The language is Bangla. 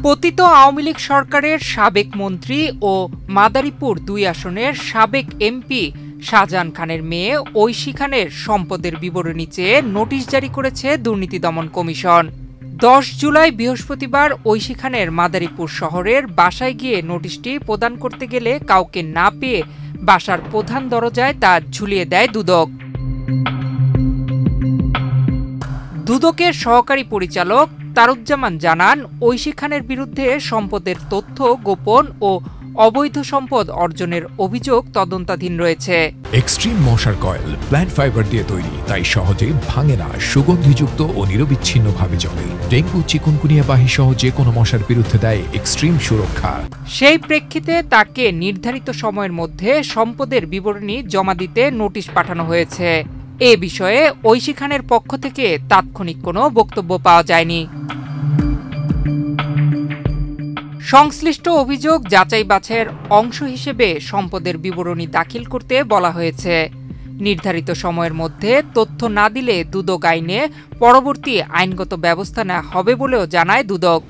পতিত আওয়ামী লীগ সরকারের সাবেক মন্ত্রী ও মাদারীপুর ২ আসনের সাবেক এমপি শাহজাহান খানের মেয়ে ঐশী খানের সম্পদের বিবরণী চেয়ে নোটিশ জারি করেছে দুর্নীতি দমন কমিশন। ১০ জুলাই বৃহস্পতিবার ঐশী খানের মাদারীপুর শহরের বাসায় গিয়ে নোটিশটি প্রদান করতে গেলে কাউকে না পেয়ে বাসার প্রধান দরজায় তা ঝুলিয়ে দেয় দুদক। দুদকের সহকারী পরিচালক তারুজ্জামান জানান, ঐশী খানের বিরুদ্ধে সম্পদের তথ্য গোপন ও অবৈধ সম্পদ অর্জনের অভিযোগ তদন্তাধীন রয়েছে। এক্সট্রিম মশার কয়েল প্ল্যান্ট ফাইবার দিয়ে তৈরি, তাই সহজে ভাঙে না, সুগন্ধিযুক্ত ও নিরবিচ্ছিন্নভাবে জ্বলে। ডেঙ্গু, চিকুনগুনিয়া বাহি সহ যে কোনো মশার বিরুদ্ধে দেয় এক্সট্রিম সুরক্ষা। সেই প্রেক্ষিতে তাকে নির্ধারিত সময়ের মধ্যে সম্পদের বিবরণী জমা দিতে নোটিশ পাঠানো হয়েছে। এ বিষয়ে ঐশী খানের পক্ষ থেকে তাৎক্ষণিক কোনো বক্তব্য পাওয়া যায়নি। সংশ্লিষ্ট অভিযোগ যাচাই বাছাইয়ের অংশ হিসেবে সম্পদের বিবরণী দাখিল করতে বলা হয়েছে। নির্ধারিত সময়ের মধ্যে তথ্য না দিলে দুদক আইনে পরবর্তী আইনগত ব্যবস্থা নেওয়া হবে বলেও জানায় দুদক।